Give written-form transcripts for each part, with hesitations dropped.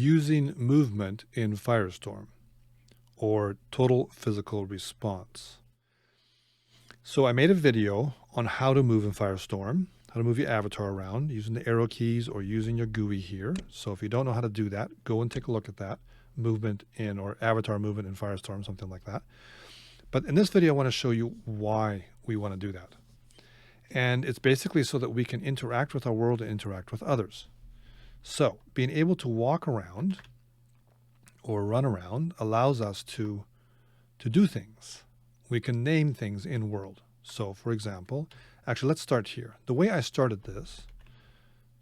using movement in Firestorm, or total physical response. So I made a video on how to move in Firestorm, how to move your avatar around using the arrow keys or using your GUI here. So if you don't know how to do that, go and take a look at that. Movement in, or avatar movement in Firestorm, something like that. But in this video, I want to show you why we want to do that. And it's basically so that we can interact with our world and interact with others. So being able to walk around or run around allows us to do things. We can name things in world. So for example, actually let's start here. The way I started this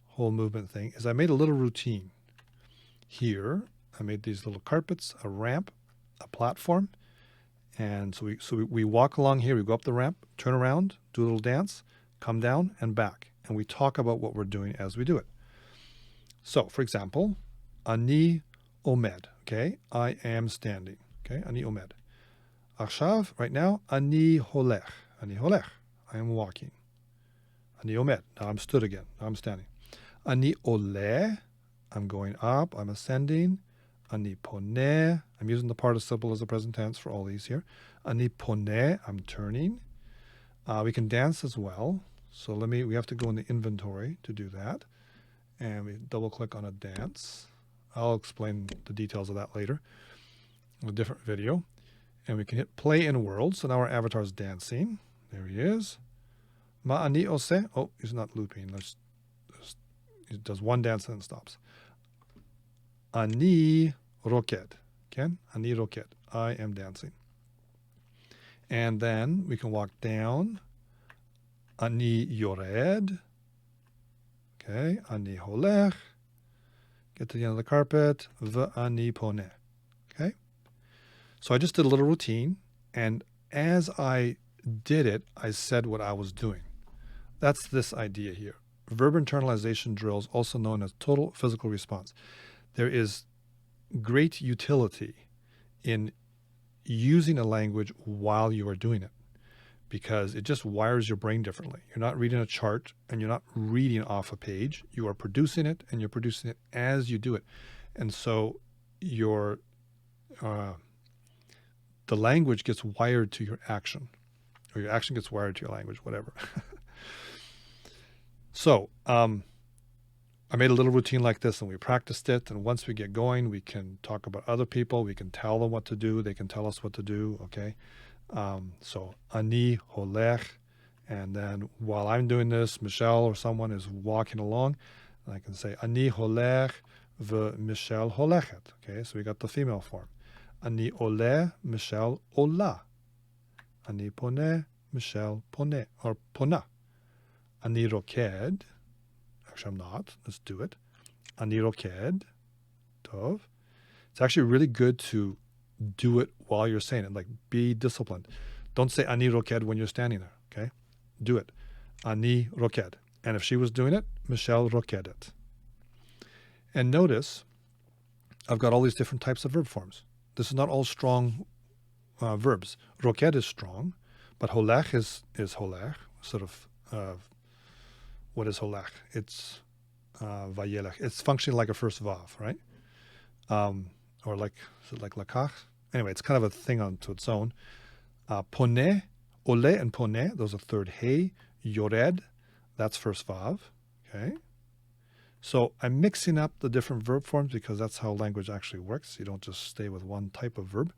whole movement thing is I made a little routine. Here, I made these little carpets, a ramp, a platform. And so we walk along here, we go up the ramp, turn around, do a little dance, come down and back. And we talk about what we're doing as we do it. So for example, ani omed, okay? I am standing, okay? Ani omed. Achshav, right now, ani holech. Ani holech, I am walking. Ani omed, now I'm stood again, now I'm standing. Ani oleh, I'm going up, I'm ascending. Ani poneh, I'm using the participle as a present tense for all these here. Ani poneh, I'm turning. We can dance as well. So we have to go in the inventory to do that. And we double click on a dance. I'll explain the details of that later in a different video. And we can hit play in world. So now our avatar is dancing. There he is. Ma'ani ose. Oh, he's not looping. He does one dance and then stops. Ani roked. Ken? Ani roked. I am dancing. And then we can walk down. Ani yored. Okay. Ani holech. Get to the end of the carpet. V'ani poneh. Okay. So I just did a little routine. And as I did it, I said what I was doing. That's this idea here. Verb internalization drills, also known as total physical response. There is great utility in using a language while you are doing it, because it just wires your brain differently. You're not reading a chart and you're not reading off a page. You are producing it, and you're producing it as you do it. And so the language gets wired to your action, or your action gets wired to your language, whatever. So I made a little routine like this and we practiced it. And once we get going, we can talk about other people. We can tell them what to do. They can tell us what to do. Okay. So ani holech. And then while I'm doing this, Michelle or someone is walking along, and I can say ani holech Michelle holechet. Okay. So we got the female form. Ani oleh, Michelle ola. Ani poneh, Michelle poneh, or pona. Ani roked. Actually, I'm not. Let's do it. Ani roked. Tov. It's actually really good to do it while you're saying it. Like, be disciplined. Don't say ani roked when you're standing there. Okay? Do it. Ani roked. And if she was doing it, Michelle rokedet. And notice, I've got all these different types of verb forms. This is not all strong verbs. Roked is strong, but holech is holech, sort of. What is holech? It's vayelech. It's functioning like a first vav, right? Or like, is it like lakach? Anyway, it's kind of a thing onto its own. Poneh, ole and poneh, those are third hey. Yored, that's first vav. Okay. So I'm mixing up the different verb forms because that's how language actually works. You don't just stay with one type of verb.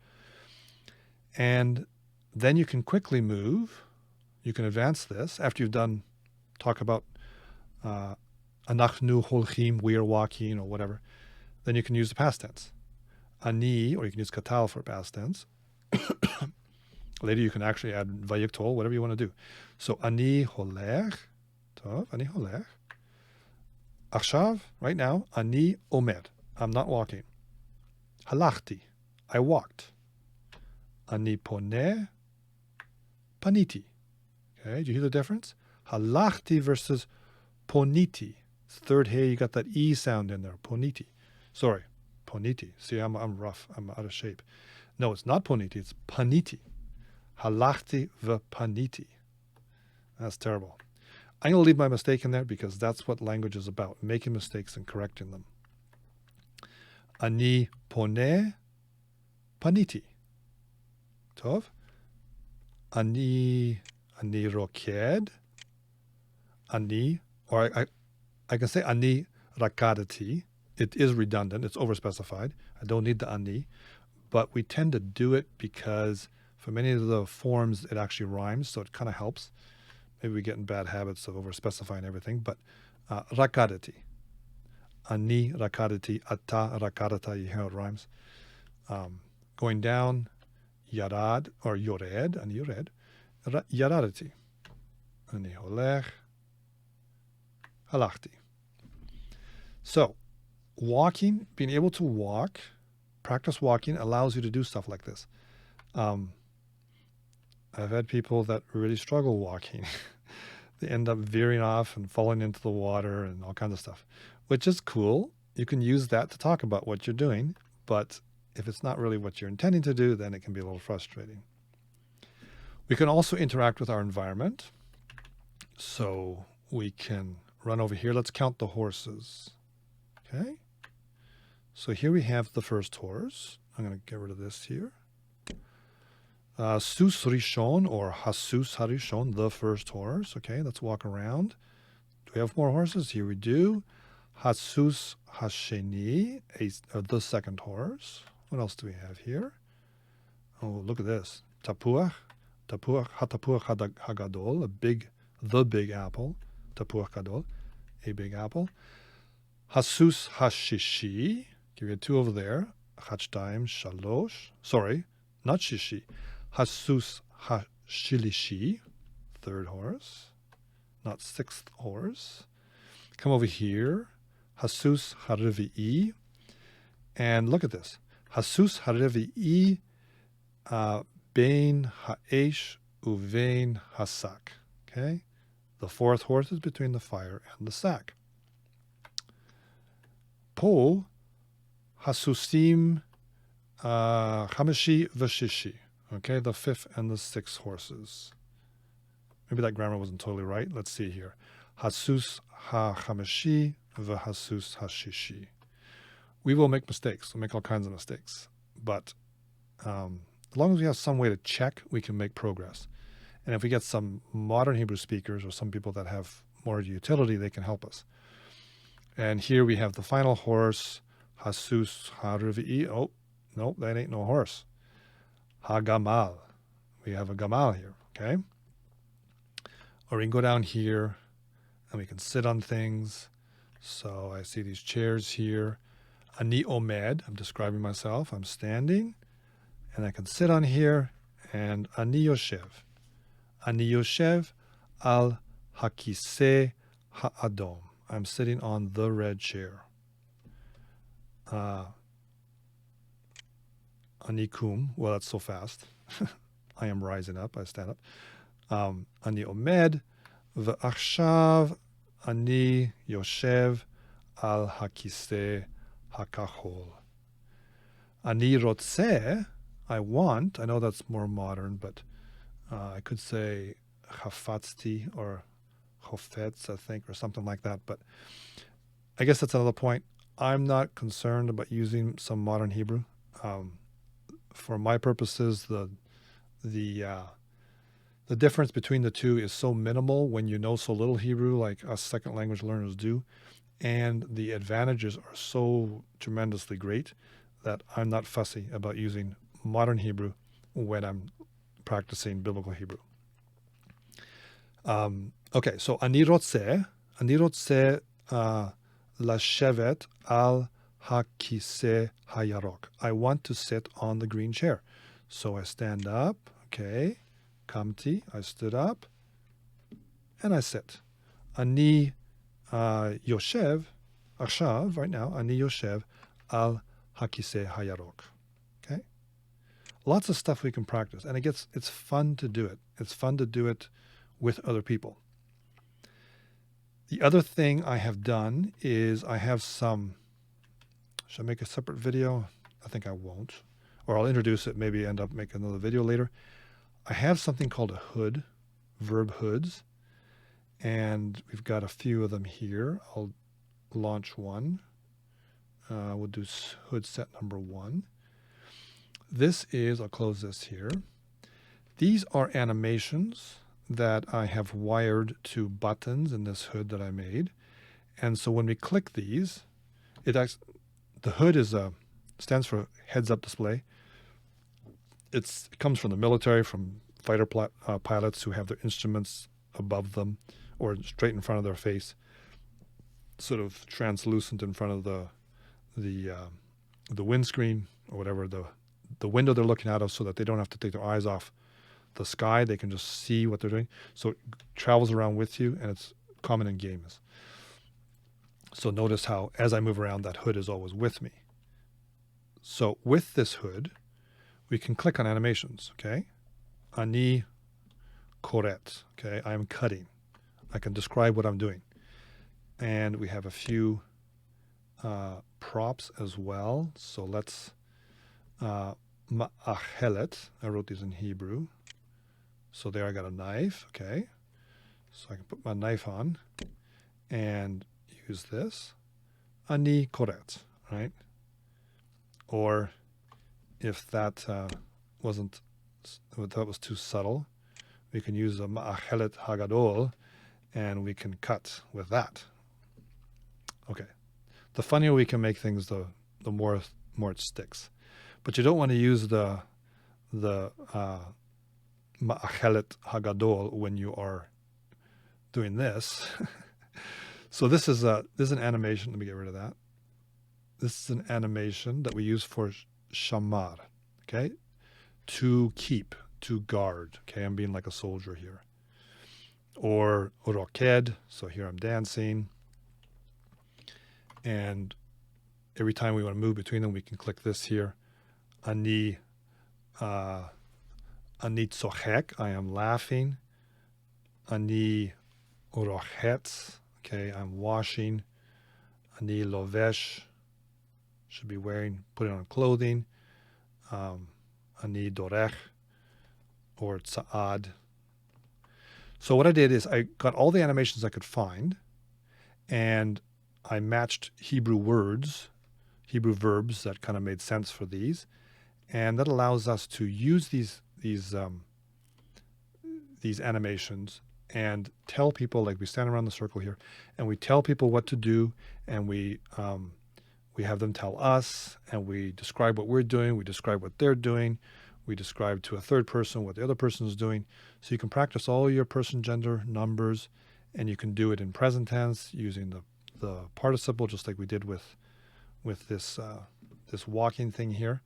And then you can quickly move. You can advance this after you've done, talk about anachnu holchim, we are walking, or whatever. Then you can use the past tense. Ani, or you can use katal for past tense. Later you can actually add vayiktol, whatever you want to do. So ani holech, tov, ani holech. Achshav, right now, ani omed, I'm not walking. Halachti, I walked. Ani poneh, paniti. Okay, do you hear the difference? Halachti versus poniti. Third hey, you got that E sound in there. Poniti. Sorry, poniti. See, I'm rough. I'm out of shape. No, it's not poniti. It's paniti. Halachti v'paniti. That's terrible. I'm going to leave my mistake in there because that's what language is about, making mistakes and correcting them. Ani pone paniti. Tov. Ani roked. Ani, or I can say ani rakadati. It is redundant. It's overspecified. I don't need the ani, but we tend to do it because for many of the forms it actually rhymes, so it kind of helps. Maybe we get in bad habits of overspecifying everything, but rakadati. Ani rakadati, ata rakadata, you hear how it rhymes. Going down, yarad, or yored, ani yored, yaradati. Ani holech, halachti. So, walking, being able to walk, practice walking allows you to do stuff like this. I've had people that really struggle walking. They end up veering off and falling into the water and all kinds of stuff, which is cool. You can use that to talk about what you're doing, but if it's not really what you're intending to do, then it can be a little frustrating. We can also interact with our environment. So we can run over here. Let's count the horses. Okay. So here we have the first horse. I'm going to get rid of this here. Sus Rishon, or Hasus Harishon, the first horse. Okay, let's walk around. Do we have more horses? Here we do. Hasus Hasheni, the second horse. What else do we have here? Oh, look at this. Tapuach, Hatapuach Hagadol, the big apple. Tapuach Gadol, a big apple. Hasus Hashishi, give you two over there. Hachtaim Shalosh. Sorry, not Shishi. Hasus Hashilishi, third horse, not sixth horse. Come over here. Hasus Harivi'i. And look at this. Hasus Harivi'i Bein Ha'esh Uvein Hasak. Okay? The fourth horse is between the fire and the sack. Po Hasusim Hamashi Vashishi. Okay, the fifth and the sixth horses. Maybe that grammar wasn't totally right. Let's see here. Hasus ha-chamashi v'hasus hashishi. We will make mistakes. We'll make all kinds of mistakes. But as long as we have some way to check, we can make progress. And if we get some modern Hebrew speakers or some people that have more utility, they can help us. And here we have the final horse, Hasus ha-revi'i. Oh, no, that ain't no horse. Ha-gamal. We have a gamal here, okay? Or we can go down here and we can sit on things. So I see these chairs here. Ani omed, I'm describing myself. I'm standing. And I can sit on here. And ani yoshev. Ani yoshev al hakiseh ha'adom. I'm sitting on the red chair. Anikum, well, that's so fast. I am rising up, I stand up. Ani omed, v'achshav ani yoshev al hakiseh hakachol. Ani rotzeh, I want, I know that's more modern, but I could say chafatzti or chofetz, I think, or something like that. But I guess that's another point. I'm not concerned about using some modern Hebrew. For my purposes, the difference between the two is so minimal when you know so little Hebrew, like us second language learners do, and the advantages are so tremendously great that I'm not fussy about using modern Hebrew when I'm practicing biblical Hebrew. Okay, so ani rotzeh lashevet al hakiseh hayarok. I want to sit on the green chair. So I stand up, okay, kamti, I stood up, and I sit. Ani yoshev, achshav, right now, ani yoshev al hakiseh hayarok. Okay? Lots of stuff we can practice, and it's fun to do it. It's fun to do it with other people. The other thing I have done is I have some, should I make a separate video? I think I won't. Or I'll introduce it, maybe end up making another video later. I have something called a hood, verb hoods, and we've got a few of them here. I'll launch one. We'll do hood set number 1. This is, I'll close this here. These are animations that I have wired to buttons in this hood that I made. And so when we click these, the hood stands for heads-up display. It comes from the military, from fighter pilots who have their instruments above them or straight in front of their face, sort of translucent in front of the windscreen or whatever, the window they're looking out of, so that they don't have to take their eyes off the sky. They can just see what they're doing. So it travels around with you, and it's common in games. So notice how, as I move around, that hood is always with me. So with this hood, we can click on animations, okay? Ani koret, okay? I am cutting. I can describe what I'm doing. And we have a few props as well. So let's, ma'achelet, I wrote these in Hebrew. So there I got a knife, okay? So I can put my knife on and use this. Ani koret, right? Or if that was too subtle, we can use a ma'achelet hagadol, and we can cut with that. Okay. The funnier we can make things, the more it sticks. But you don't want to use the ma'achelet hagadol when you are doing this. So this is an animation. Let me get rid of that. This is an animation that we use for shamar, okay? To keep, to guard, okay? I'm being like a soldier here. Or roked, so here I'm dancing. And every time we want to move between them, we can click this here. Ani tzochek, I am laughing. Ani orochet, okay, I'm washing. Ani lovesh, should be wearing, putting on clothing. Ani dorech, or tza'ad. So what I did is I got all the animations I could find, and I matched Hebrew words, Hebrew verbs that kind of made sense for these, and that allows us to use these animations and tell people, like we stand around the circle here, and we tell people what to do, and we have them tell us, and we describe what we're doing, we describe what they're doing, we describe to a third person what the other person is doing. So you can practice all your person, gender, numbers, and you can do it in present tense using the participle, just like we did with this walking thing here.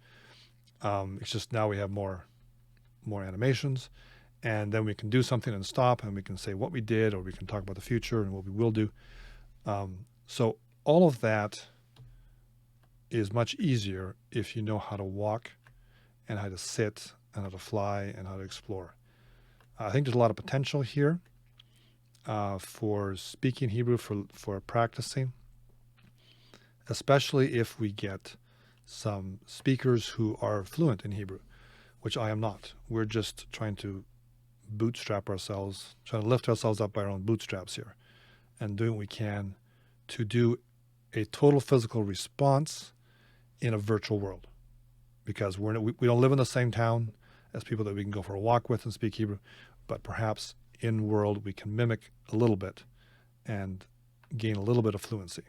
It's just now we have more animations, and then we can do something and stop, and we can say what we did, or we can talk about the future and what we will do. So all of that is much easier if you know how to walk and how to sit and how to fly and how to explore. I think there's a lot of potential here for speaking Hebrew, for practicing, especially if we get some speakers who are fluent in Hebrew, which I am not. We're just trying to bootstrap ourselves, trying to lift ourselves up by our own bootstraps here, and doing what we can to do a total physical response in a virtual world, because we don't live in the same town as people that we can go for a walk with and speak Hebrew, but perhaps in world we can mimic a little bit and gain a little bit of fluency.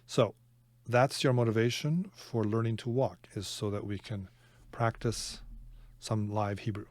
So that's your motivation for learning to walk, is so that we can practice some live Hebrew.